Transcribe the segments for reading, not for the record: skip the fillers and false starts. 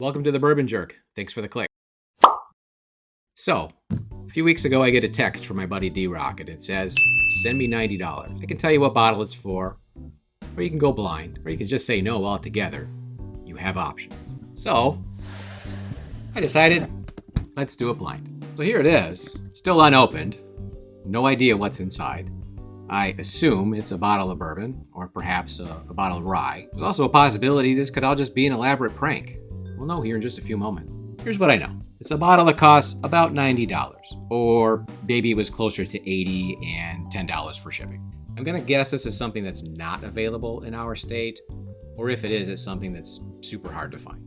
Welcome to the Bourbon Jerk. Thanks for the click. So, a few weeks ago I get a text from my buddy D-Rock and it says, send me $90. I can tell you what bottle it's for, or you can go blind, or you can just say no altogether. You have options. So, I decided, let's do it blind. So here it is, still unopened. No idea what's inside. I assume it's a bottle of bourbon, or perhaps a bottle of rye. There's also a possibility this could all just be an elaborate prank. We'll know here in just a few moments. Here's what I know. It's a bottle that costs about $90, or maybe it was closer to $80 and $10 for shipping. I'm gonna guess this is something that's not available in our state, or if it is, it's something that's super hard to find.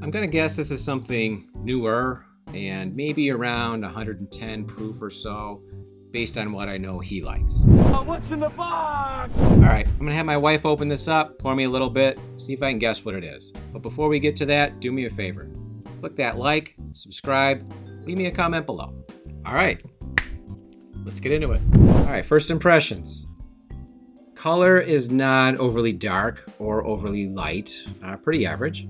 I'm gonna guess this is something newer and maybe around 110 proof or so, based on what I know he likes. What's in the box? All right, I'm gonna have my wife open this up, pour me a little bit, see if I can guess what it is. But before we get to that, do me a favor. Click that like, subscribe, leave me a comment below. All right, let's get into it. All right, first impressions. Color is not overly dark or overly light, pretty average.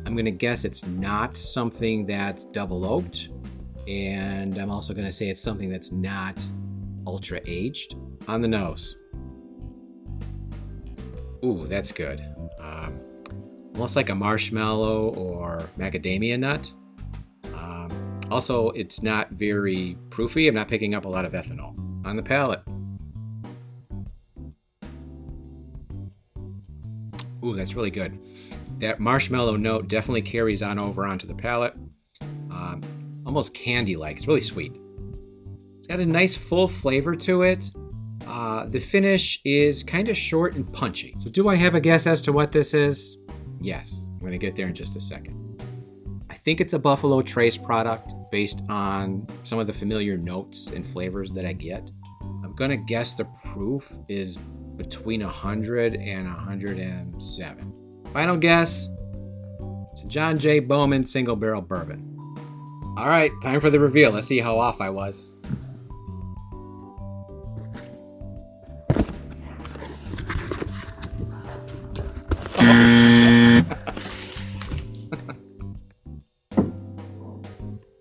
I'm gonna guess it's not something that's double oaked. And I'm also gonna say it's something that's not ultra aged. On the nose. Ooh, that's good. Almost like a marshmallow or macadamia nut. Also, it's not very proofy. I'm not picking up a lot of ethanol. On the palate. Ooh, that's really good. That marshmallow note definitely carries on over onto the palate. Almost candy-like. It's really sweet. It's got a nice full flavor to it. The finish is kind of short and punchy. So do I have a guess as to what this is? Yes, I'm going to get there in just a second. I think it's a Buffalo Trace product based on some of the familiar notes and flavors that I get. I'm going to guess the proof is between 100 and 107. Final guess, it's a John J. Bowman single barrel bourbon. All right, time for the reveal. Let's see how off I was.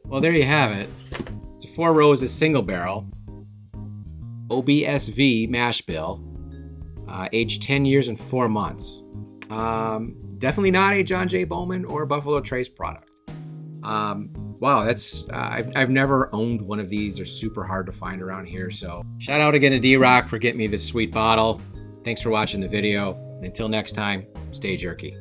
Well, there you have it. It's a Four Roses single barrel, OBSV mash bill, aged 10 years and 4 months. Definitely not a John J. Bowman or Buffalo Trace product. Wow, that's I've never owned one of these. They're super hard to find around here. So shout out again to D-Rock for getting me this sweet bottle. Thanks for watching the video. And until next time, stay jerky.